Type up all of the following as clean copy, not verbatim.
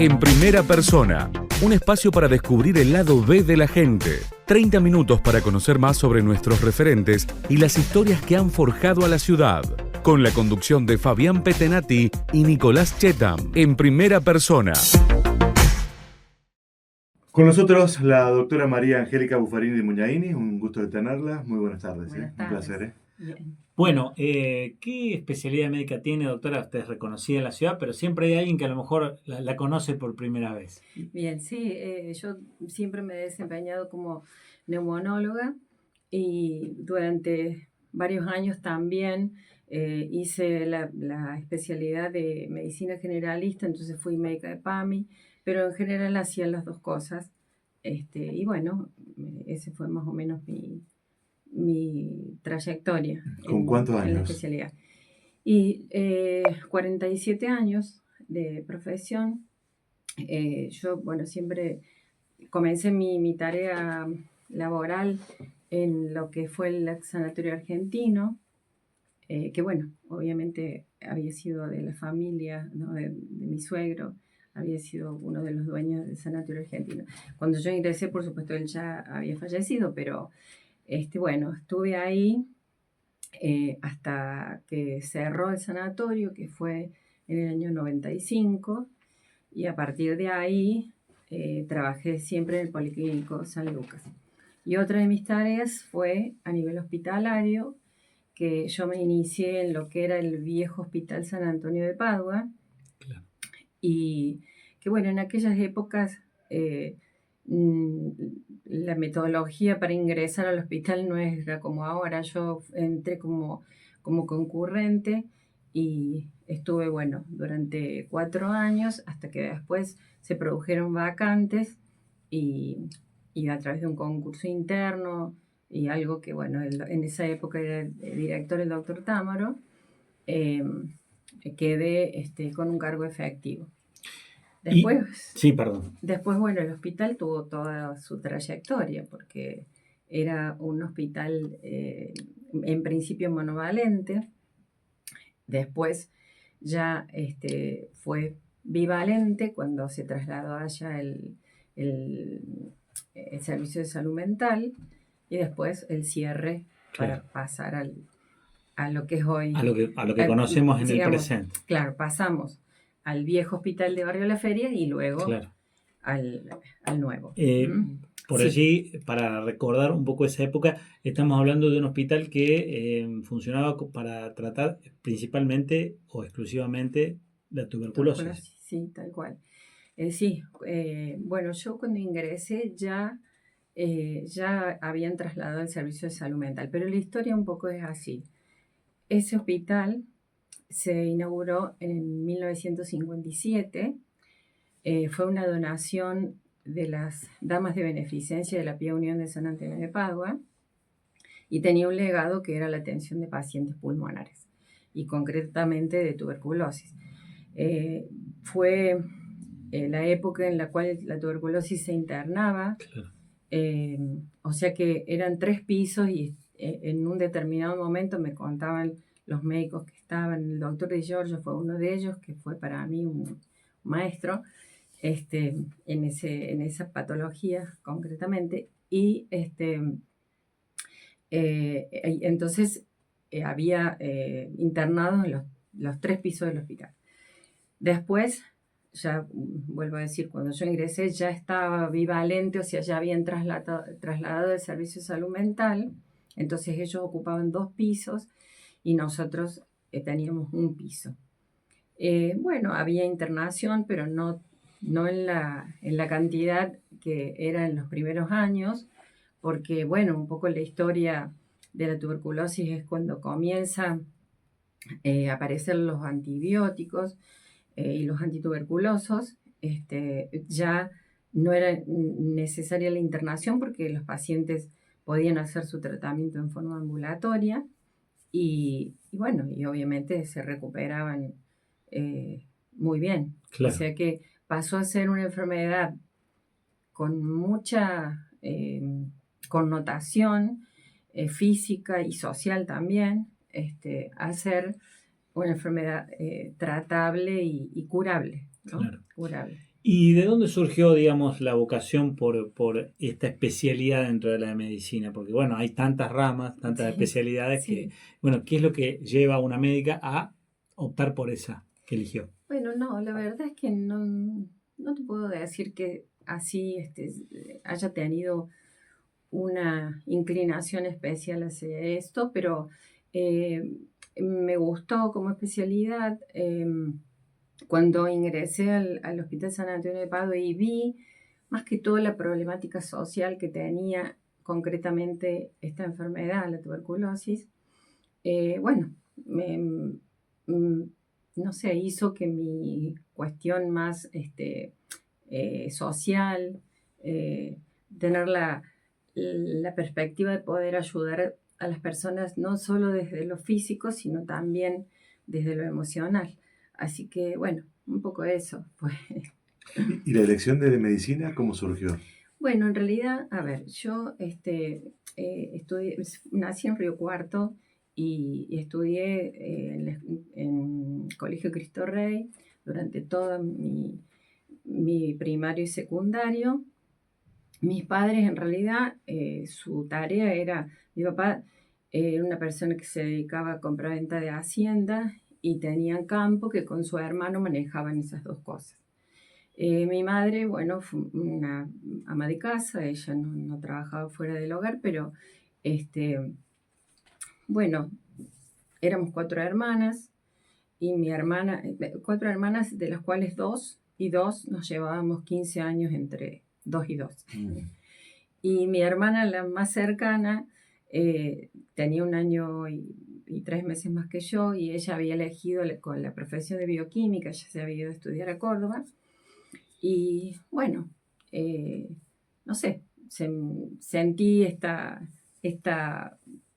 En primera persona, un espacio para descubrir el lado B de la gente. 30 minutos para conocer más sobre nuestros referentes y las historias que han forjado a la ciudad. Con la conducción de Fabián Petenati y Nicolás Chetam. En primera persona. Con nosotros la doctora María Angélica Buffarini de Muñaini. Un gusto de tenerla. Muy buenas tardes. Buenas Un placer. Bien. Bueno, ¿qué especialidad médica tiene, doctora? Usted es reconocida en la ciudad, pero siempre hay alguien que a lo mejor la conoce por primera vez. Bien, sí, yo siempre me he desempeñado como neumonóloga y durante varios años también hice la especialidad de medicina generalista, entonces fui médica de PAMI, pero en general hacía las dos cosas. Y bueno, ese fue más o menos mi trayectoria ¿Con cuántos en la años? especialidad. Y 47 años de profesión. Yo, bueno, siempre comencé mi tarea laboral en lo que fue el Sanatorio Argentino, que bueno, obviamente había sido de la familia, ¿no? de mi suegro, había sido uno de los dueños del Sanatorio Argentino. Cuando yo ingresé, por supuesto, él ya había fallecido, pero bueno, estuve ahí hasta que cerró el sanatorio, que fue en el año 95, y a partir de ahí trabajé siempre en el Policlínico San Lucas. Y otra de mis tareas fue a nivel hospitalario, que yo me inicié en lo que era el viejo Hospital San Antonio de Padua, Claro. y que bueno, en aquellas épocas la metodología para ingresar al hospital no era como ahora. Yo entré como concurrente y estuve, bueno, durante 4 años hasta que después se produjeron vacantes y a través de un concurso interno y algo que, bueno, en esa época era el director el doctor Támaro, quedé con un cargo efectivo. Después, Sí, perdón. Después, bueno, el hospital tuvo toda su trayectoria porque era un hospital en principio monovalente, después ya fue bivalente cuando se trasladó allá el servicio de salud mental y después el cierre para pasar a lo que es hoy. A lo que conocemos en el presente. Claro, pasamos al viejo hospital de Barrio La Feria y luego al nuevo. Por Sí. allí, para recordar un poco esa época, estamos hablando de un hospital que funcionaba para tratar principalmente o exclusivamente la tuberculosis. Sí, tal cual. Bueno, yo cuando ingresé ya habían trasladado el servicio de salud mental, pero la historia un poco es así. Ese hospital se inauguró en 1957, fue una donación de las damas de beneficencia de la Pía Unión de San Antonio de Padua y tenía un legado que era la atención de pacientes pulmonares y concretamente de tuberculosis. Fue la época en la cual la tuberculosis se internaba, o sea que eran 3 pisos y en un determinado momento me contaban los médicos que estaban, el doctor Di Giorgio fue uno de ellos, que fue para mí un maestro en esa patología concretamente, y entonces había internados en los 3 pisos del hospital. Después, ya vuelvo a decir, cuando yo ingresé ya estaba bivalente, o sea, ya habían trasladado el servicio de salud mental, entonces ellos ocupaban 2 pisos y nosotros teníamos 1 piso. Bueno, había internación, pero no en la cantidad que era en los primeros años, porque, bueno, un poco la historia de la tuberculosis es cuando comienzan a aparecer los antibióticos y los antituberculosos. Ya no era necesaria la internación porque los pacientes podían hacer su tratamiento en forma ambulatoria y bueno, y obviamente se recuperaban muy bien. Claro. O sea que pasó a ser una enfermedad con mucha connotación física y social también, a ser una enfermedad tratable y curable, ¿no? Claro. Curable. ¿Y de dónde surgió, digamos, la vocación por esta especialidad dentro de la medicina? Porque, bueno, hay tantas ramas, tantas Sí, especialidades que, sí. bueno, ¿qué es lo que lleva a una médica a optar por esa que eligió? Bueno, no, la verdad es que no te puedo decir que así haya tenido una inclinación especial hacia esto, pero eh, me gustó como especialidad cuando ingresé al Hospital San Antonio de Padua y vi más que todo la problemática social que tenía concretamente esta enfermedad, la tuberculosis. Bueno, mm, no sé, hizo que mi cuestión más social, eh, tener la perspectiva de poder ayudar a las personas no solo desde lo físico, sino también desde lo emocional. Así que, bueno, un poco eso fue. ¿Y la elección de medicina cómo surgió? Bueno, en realidad, a ver, yo nací en Río Cuarto y estudié en Colegio Cristo Rey durante todo mi primario y secundario. Mis padres, en realidad, su tarea era, mi papá era una persona que se dedicaba a compra-venta de hacienda y tenían campo que con su hermano manejaban esas dos cosas. Mi madre, bueno, fue una ama de casa, ella no trabajaba fuera del hogar, pero bueno, éramos cuatro hermanas y mi hermana, cuatro hermanas de las cuales dos y dos nos llevábamos 15 años entre dos y dos. Y mi hermana, la más cercana, tenía un año y 3 meses más que yo y ella había elegido con la profesión de bioquímica, ella se había ido a estudiar a Córdoba. Y bueno, eh, no sé, sentí esta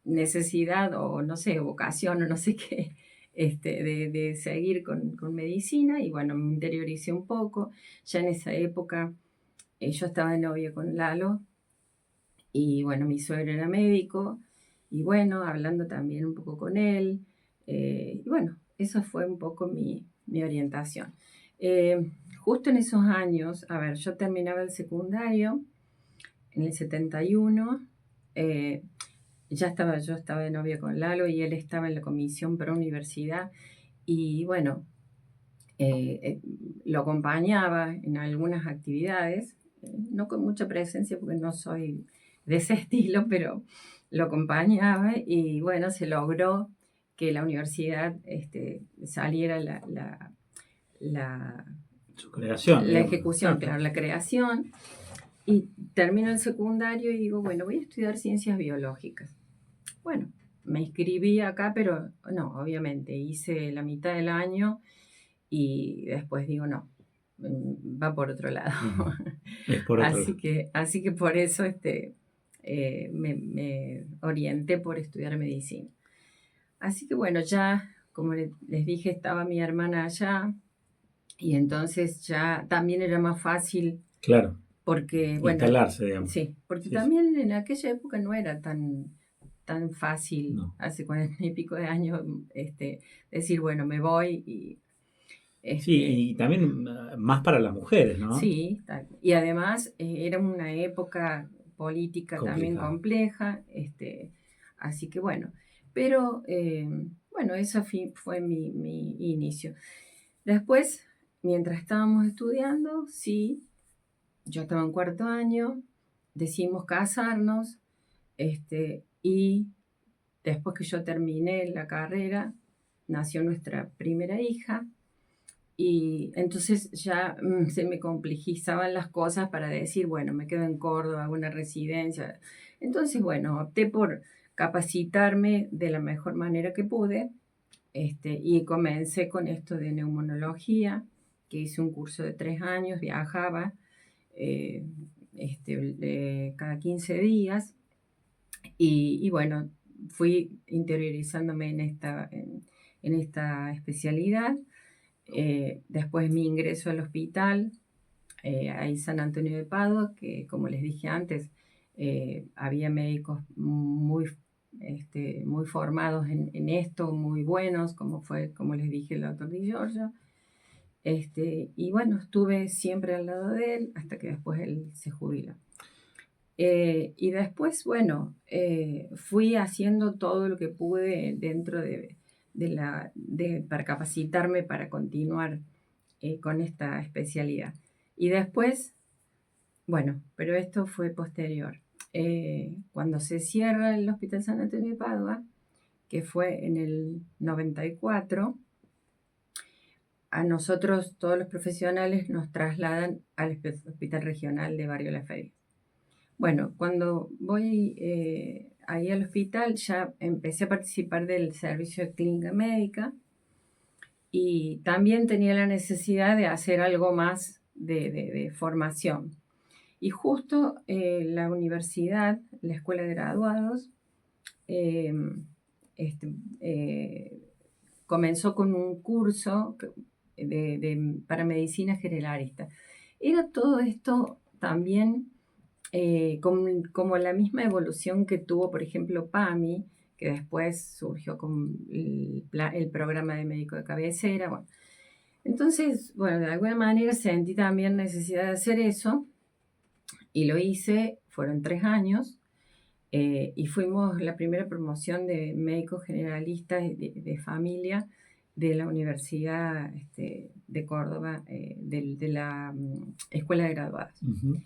necesidad o no sé, vocación o no sé qué, de seguir con medicina y bueno, me interioricé un poco. Ya en esa época yo estaba de novia con Lalo y bueno, mi suegro era médico y bueno, hablando también un poco con él. Y bueno, eso fue un poco mi orientación. Justo en esos años, a ver, yo terminaba el secundario en el 71, yo estaba de novia con Lalo y él estaba en la comisión pro universidad y bueno, eh, eh, lo acompañaba en algunas actividades, no con mucha presencia porque no soy de ese estilo, pero lo acompañaba y bueno, se logró que la universidad saliera la, Su creación, la digamos. ejecución, claro, la creación. Y termino el secundario y digo, bueno, voy a estudiar ciencias biológicas. Bueno, me inscribí acá, pero no, obviamente, hice la mitad del año y después digo, no, va por otro lado. Es por otro lado. Así que por eso me orienté por estudiar medicina. Así que bueno, ya, como les dije, estaba mi hermana allá y entonces ya también era más fácil Claro, porque, bueno, instalarse, digamos. sí, porque Sí, sí. también en aquella época no era tan fácil, No. hace 40 y pico de años, decir, bueno, me voy y, Sí, este, y también más para las mujeres, ¿no? sí, y además era una época política también Complicado. compleja, así que bueno, pero bueno, eso fue mi inicio. Después, mientras estábamos estudiando, sí, yo estaba en cuarto año, decidimos casarnos, y después que yo terminé la carrera, nació nuestra primera hija, y entonces ya se me complejizaban las cosas para decir, bueno, me quedo en Córdoba, hago una residencia. Entonces, bueno, opté por capacitarme de la mejor manera que pude, y comencé con esto de neumonología, que hice un curso de 3 años, viajaba eh, cada 15 días y bueno, fui interiorizándome en esta especialidad. Después mi ingreso al hospital, ahí San Antonio de Padua, que como les dije antes, había médicos muy formados en esto, muy buenos, como les dije el doctor Di Giorgio. Y bueno, estuve siempre al lado de él hasta que después él se jubiló. Y después, bueno, fui haciendo todo lo que pude dentro para capacitarme para continuar con esta especialidad. Y después, bueno, pero esto fue posterior. Cuando se cierra el Hospital San Antonio de Padua, que fue en el 94, a nosotros, todos los profesionales, nos trasladan al Hospital Regional de Barrio La Feria. Bueno, cuando voy ahí al hospital ya empecé a participar del servicio de clínica médica y también tenía la necesidad de hacer algo más de formación. Y justo la universidad, la escuela de graduados, eh, comenzó con un curso para medicina generalista. Era todo esto también como la misma evolución que tuvo, por ejemplo, PAMI, que después surgió con el programa de médico de cabecera. Bueno. Entonces, bueno, de alguna manera sentí también necesidad de hacer eso y lo hice, fueron 3 años. Y fuimos la primera promoción de médicos generalistas de familia de la Universidad de Córdoba, de la Escuela de Graduados. Uh-huh.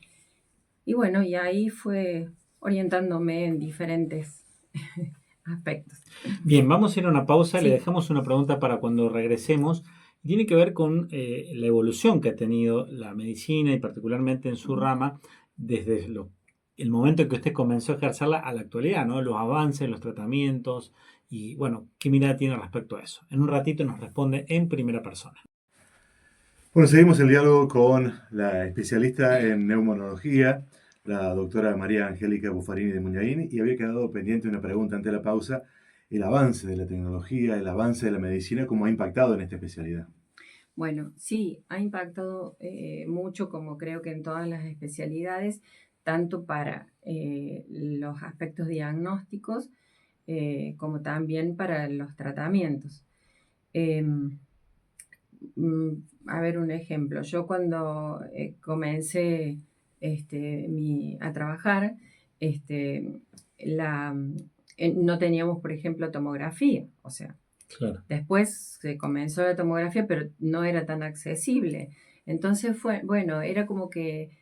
Y bueno, y ahí fue orientándome en diferentes aspectos. Bien, vamos a ir a una pausa, Sí. Le dejamos una pregunta para cuando regresemos. Tiene que ver con la evolución que ha tenido la medicina y particularmente en su rama desde el momento en que usted comenzó a ejercerla a la actualidad, ¿no? Los avances, los tratamientos y, bueno, ¿qué mirada tiene respecto a eso? En un ratito nos responde en primera persona. Bueno, seguimos el diálogo con la especialista en neumonología, la doctora María Angélica Buffarini de Muñaini, y había quedado pendiente una pregunta ante la pausa: el avance de la tecnología, el avance de la medicina, ¿cómo ha impactado en esta especialidad? Bueno, sí, ha impactado mucho, como creo que en todas las especialidades, tanto para los aspectos diagnósticos como también para los tratamientos. A ver, un ejemplo. Yo cuando comencé a trabajar, no teníamos, por ejemplo, tomografía. O sea, claro. Después se comenzó la tomografía, pero no era tan accesible. Entonces era como que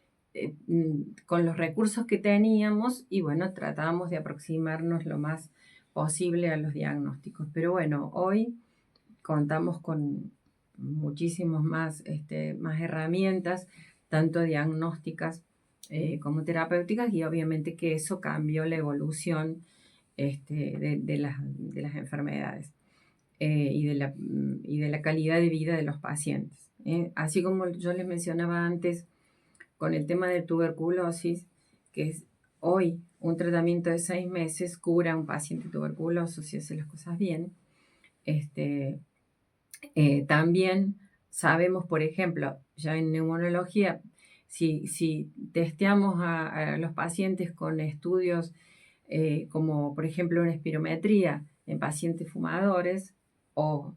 con los recursos que teníamos, y bueno, tratábamos de aproximarnos lo más posible a los diagnósticos. Pero bueno, hoy contamos con muchísimos más herramientas, tanto diagnósticas como terapéuticas, y obviamente que eso cambió la evolución de las enfermedades y de la calidad de vida de los pacientes. Así como yo les mencionaba antes con el tema de tuberculosis, que es hoy un tratamiento de 6 meses cura a un paciente tuberculoso si hace las cosas bien. También sabemos, por ejemplo, ya en neumonología, si testeamos a los pacientes con estudios como por ejemplo una espirometría en pacientes fumadores o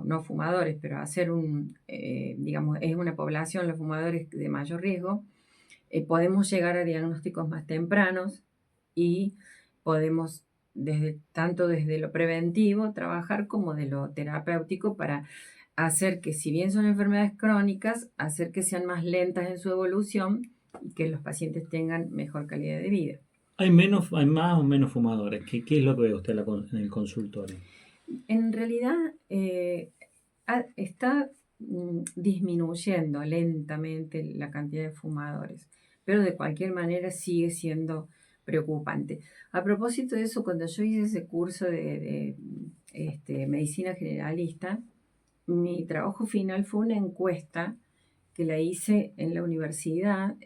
no fumadores, pero hacer digamos, es una población, los fumadores de mayor riesgo, podemos llegar a diagnósticos más tempranos y podemos tanto desde lo preventivo trabajar como de lo terapéutico para hacer que, si bien son enfermedades crónicas, hacer que sean más lentas en su evolución y que los pacientes tengan mejor calidad de vida. ¿Hay más o menos fumadores? ¿Qué es lo que ve usted en el consultorio? En realidad está disminuyendo lentamente la cantidad de fumadores, pero de cualquier manera sigue siendo preocupante. A propósito de eso, cuando yo hice ese curso de medicina generalista, mi trabajo final fue una encuesta que la hice en la universidad,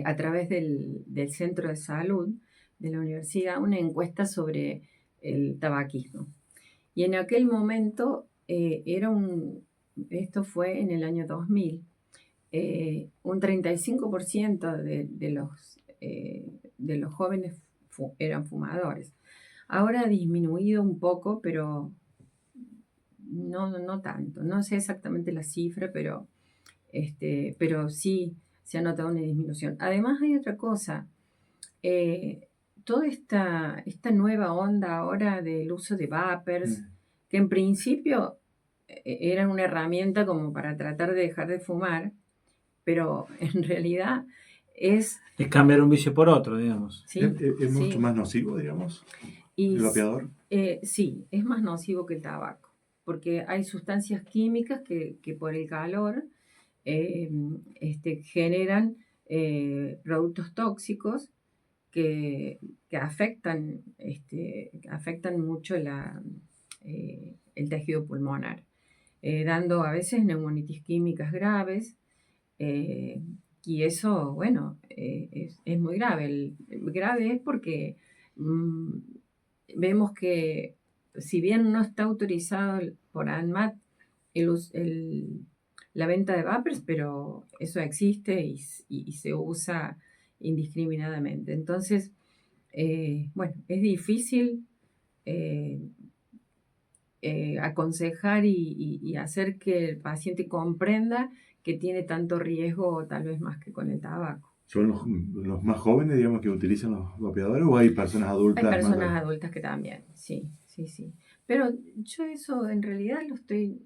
a través del centro de salud de la universidad, una encuesta sobre el tabaquismo. Y en aquel momento esto fue en el año 2000, un 35% de los jóvenes eran fumadores. Ahora ha disminuido un poco, pero no tanto. No sé exactamente la cifra, pero sí se ha notado una disminución. Además hay otra cosa. Toda esta nueva onda ahora del uso de vapers, que en principio eran una herramienta como para tratar de dejar de fumar, pero en realidad es... Es cambiar un vicio por otro, digamos. Sí, ¿Es mucho sí. más nocivo, digamos, Y el vapeador? sí, es más nocivo que el tabaco, porque hay sustancias químicas que por el calor eh, generan productos tóxicos que afectan mucho el tejido pulmonar, dando a veces neumonitis químicas graves. eh, y eso, bueno, es muy grave. Grave es porque mm, vemos que si bien no está autorizado por ANMAT la venta de vapers, pero eso existe y se usa indiscriminadamente. Entonces, bueno, es difícil eh, aconsejar y hacer que el paciente comprenda que tiene tanto riesgo, tal vez más que con el tabaco. ¿Son los más jóvenes, digamos, que utilizan los vapeadores o hay personas Hay adultas más personas grandes? adultas que también, sí, sí, sí. Pero yo eso en realidad lo estoy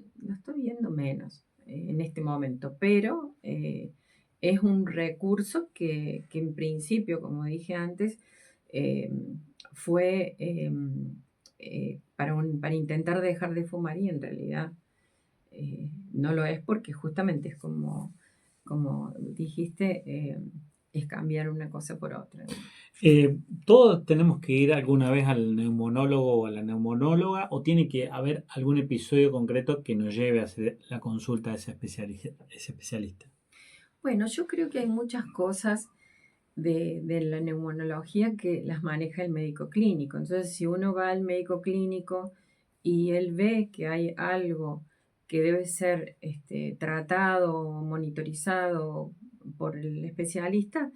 viendo menos en este momento, pero es un recurso que en principio, como dije antes, eh, fue para intentar dejar de fumar y en realidad no lo es porque justamente es como dijiste, es cambiar una cosa por otra. ¿Todos tenemos que ir alguna vez al neumonólogo o a la neumonóloga o tiene que haber algún episodio concreto que nos lleve a hacer la consulta a ese especialista? Bueno, yo creo que hay muchas cosas de la neumonología que las maneja el médico clínico. Entonces, si uno va al médico clínico y él ve que hay algo que debe ser tratado o monitorizado por el especialista,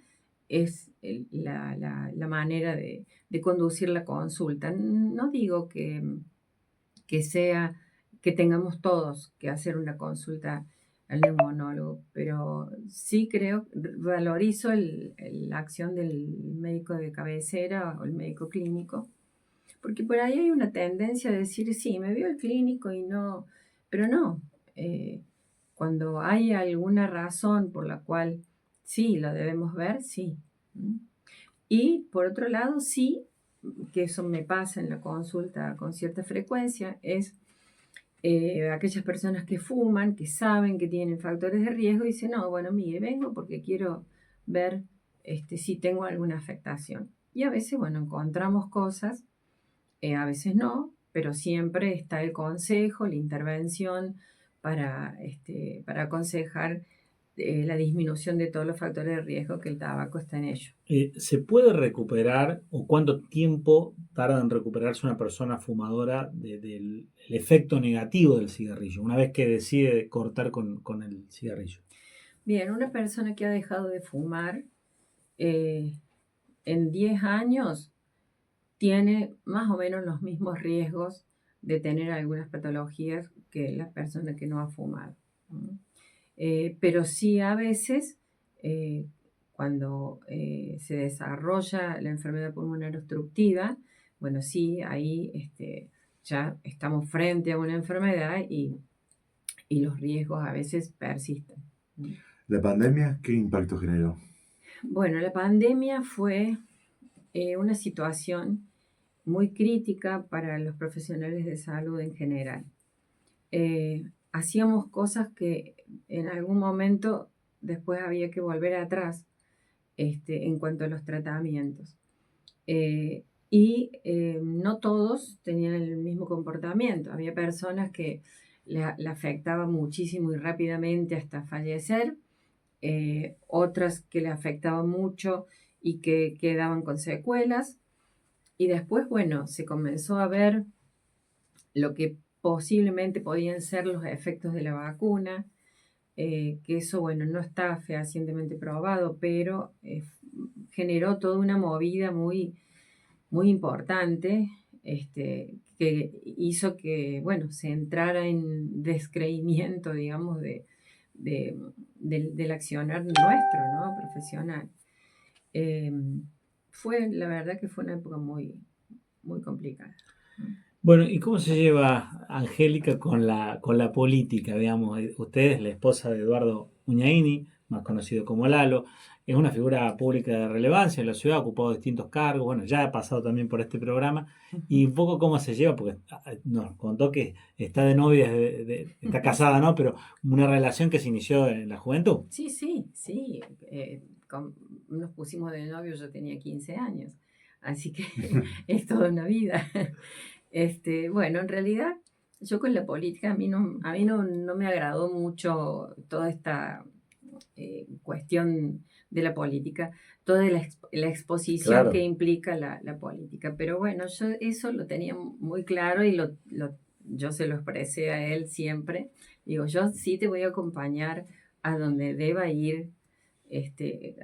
es la manera de conducir la consulta. No digo que que tengamos todos que hacer una consulta al neumonólogo, pero sí valorizo la acción del médico de cabecera o el médico clínico, porque por ahí hay una tendencia a decir, sí, me vio el clínico y no, pero no. eh, Cuando hay alguna razón por la cual sí lo debemos ver, sí. ¿Mm? Y por otro lado, sí, que eso me pasa en la consulta con cierta frecuencia, es aquellas personas que fuman, que saben que tienen factores de riesgo y dicen, no, bueno, mire, vengo porque quiero ver si tengo alguna afectación. Y a veces, bueno, encontramos cosas, a veces no, pero siempre está el consejo, la intervención para aconsejar la disminución de todos los factores de riesgo que el tabaco está en ello. ¿Se puede recuperar o cuánto tiempo tarda en recuperarse una persona fumadora del el efecto negativo del cigarrillo, una vez que decide cortar con el cigarrillo? Bien, una persona que ha dejado de fumar eh, en 10 años tiene más o menos los mismos riesgos de tener algunas patologías que la persona que no ha fumado. ¿No? Pero sí a veces, cuando se desarrolla la enfermedad pulmonar obstructiva, bueno, sí, ahí ya estamos frente a una enfermedad y los riesgos a veces persisten. ¿No? ¿La pandemia qué impacto generó? Bueno, la pandemia fue una situación muy crítica para los profesionales de salud en general. Hacíamos cosas que en algún momento después había que volver atrás en cuanto a los tratamientos. No todos tenían el mismo comportamiento. Había personas que la afectaba muchísimo y rápidamente hasta fallecer, otras que le afectaba mucho y que quedaban con secuelas. Y después, bueno, se comenzó a ver lo que posiblemente podían ser los efectos de la vacuna, que eso, bueno, no está fehacientemente probado, pero generó toda una movida muy, muy importante, que hizo que, bueno, se entrara en descreimiento, digamos, del accionar nuestro, ¿no? Profesional. Eh, la verdad que fue una época muy, muy complicada. Bueno, ¿y cómo se lleva Angélica con la política? Digamos, usted es la esposa de Eduardo Muñaini, más conocido como Lalo, es una figura pública de relevancia en la ciudad, ha ocupado distintos cargos, bueno, ya ha pasado también por este programa, y un poco cómo se lleva, porque nos contó que está de novia, está casada, ¿no? Pero una relación que se inició en la juventud. Sí, sí, sí. Nos pusimos de novio, yo tenía 15 años, así que es toda una vida. Bueno, en realidad, yo con la política, a mí no me agradó mucho toda esta cuestión de la política, toda la exposición Claro. que implica la política. Pero bueno, yo eso lo tenía muy claro y yo se lo expresé a él siempre. Digo, yo sí te voy a acompañar a donde deba ir,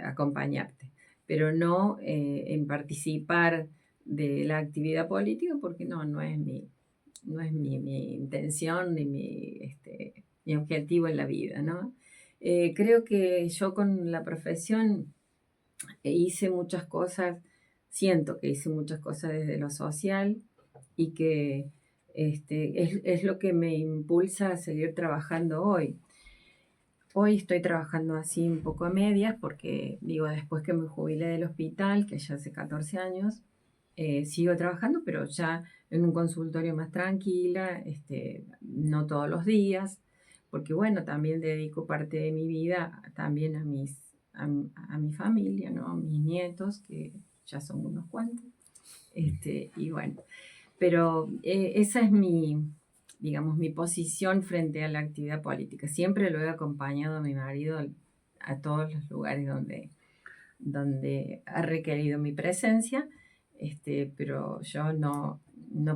acompañarte, pero no en participar de la actividad política, porque no es mi intención ni mi objetivo en la vida, ¿no? Creo que yo con la profesión hice muchas cosas, siento que hice muchas cosas desde lo social y que es lo que me impulsa a seguir trabajando hoy. Hoy estoy trabajando así un poco a medias porque, digo, después que me jubilé del hospital, que ya hace 14 años, sigo trabajando, pero ya en un consultorio más tranquila, no todos los días, porque bueno, también dedico parte de mi vida también a mi familia, ¿no? A mis nietos, que ya son unos cuantos. Y bueno, pero esa es digamos, mi posición frente a la actividad política. Siempre lo he acompañado a mi marido a todos los lugares donde ha requerido mi presencia, pero yo no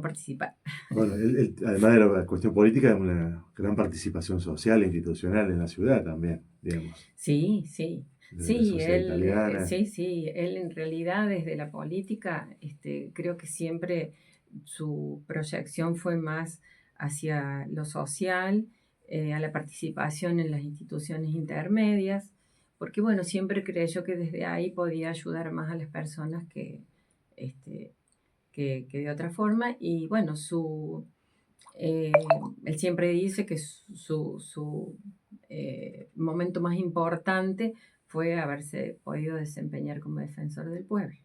participar. Bueno, además de la cuestión política, es una gran participación social e institucional en la ciudad también, digamos. Sí, sí. Desde la Sí, sociedad italiana. él en realidad desde la política, creo que siempre su proyección fue más hacia lo social, a la participación en las instituciones intermedias, porque bueno, siempre creyó que desde ahí podía ayudar más a las personas este, que de otra forma, y bueno, él siempre dice que su momento más importante fue haberse podido desempeñar como defensor del pueblo.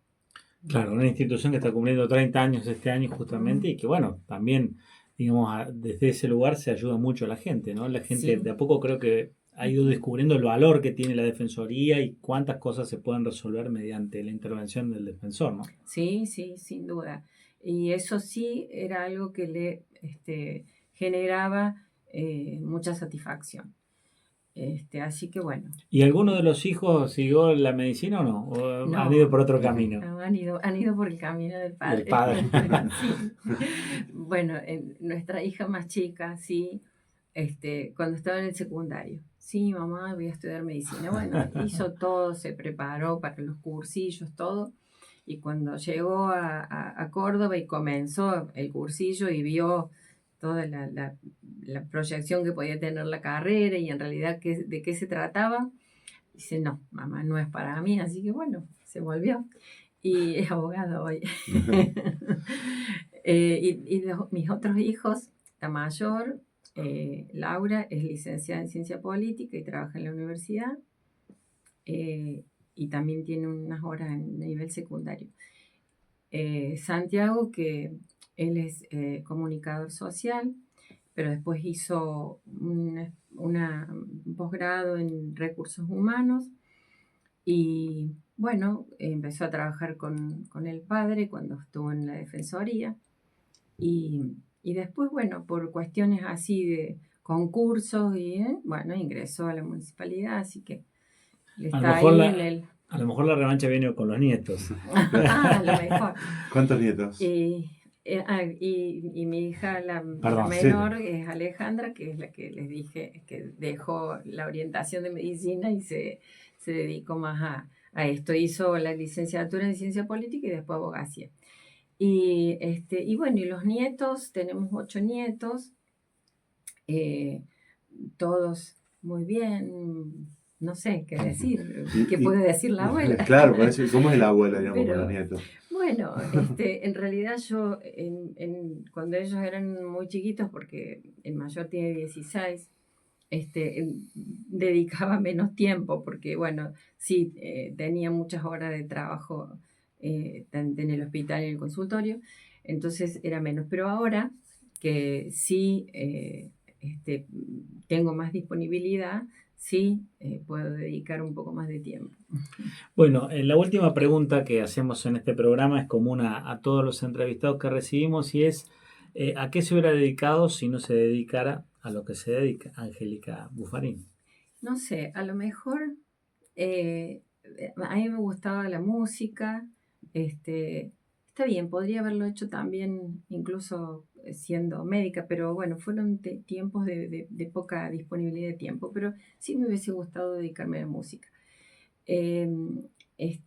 Claro, una institución que está cumpliendo 30 años este año justamente y que bueno, también, digamos, desde ese lugar se ayuda mucho a la gente, ¿no? La gente Sí. de a poco creo que ha ido descubriendo el valor que tiene la defensoría y cuántas cosas se pueden resolver mediante la intervención del defensor, ¿no? Sí, sí, sin duda. Y eso sí era algo que le generaba mucha satisfacción. Así que bueno. ¿Y alguno de los hijos siguió la medicina o no? ¿O No, han ido por otro camino? no, han ido por el camino del padre. Del padre. Sí. Bueno, nuestra hija más chica, sí, cuando estaba en el secundario. Sí, mamá, voy a estudiar medicina. Bueno, hizo todo, se preparó para los cursillos, todo. Y cuando llegó a Córdoba y comenzó el cursillo y vio toda la proyección que podía tener la carrera y en realidad de qué se trataba, dice, no, mamá, no es para mí, así que bueno, se volvió y es abogado hoy. Mis otros hijos, la mayor, Laura, es licenciada en ciencia política y trabaja en la universidad, y también tiene unas horas en nivel secundario. Santiago, que él es comunicador social, pero después hizo un posgrado en recursos humanos y bueno, empezó a trabajar con el padre cuando estuvo en la defensoría y después, bueno, por cuestiones así de concursos bueno, ingresó a la municipalidad, así que le está ahí en el... A lo mejor la revancha viene con los nietos. A lo mejor. ¿Cuántos nietos? Y mi hija, la menor, es Alejandra, que es la que les dije que dejó la orientación de medicina y se dedicó más a esto. Hizo la licenciatura en ciencia política y después abogacía. Y bueno, y los nietos, tenemos 8 nietos, todos muy bien, no sé qué decir, qué puede decir la abuela. Claro, por eso, ¿cómo es la abuela, digamos, Pero, con los nietos? bueno, en realidad yo, cuando ellos eran muy chiquitos, porque el mayor tiene 16, dedicaba menos tiempo, porque bueno, sí, tenía muchas horas de trabajo tanto en el hospital y en el consultorio, entonces era menos. Pero ahora que sí tengo más disponibilidad, sí puedo dedicar un poco más de tiempo. Bueno, la última pregunta que hacemos en este programa es común a todos los entrevistados que recibimos y es ¿a qué se hubiera dedicado si no se dedicara a lo que se dedica Angélica Buffarini? No sé, a lo mejor a mí me gustaba la música, está bien, podría haberlo hecho también incluso siendo médica, pero bueno, fueron tiempos de poca disponibilidad de tiempo, pero sí me hubiese gustado dedicarme a la música. Eh,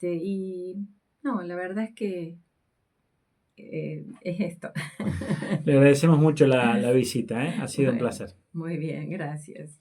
y no, la verdad es que es esto. Le agradecemos mucho la visita, ¿eh? Ha sido un Bueno, placer. muy bien, gracias.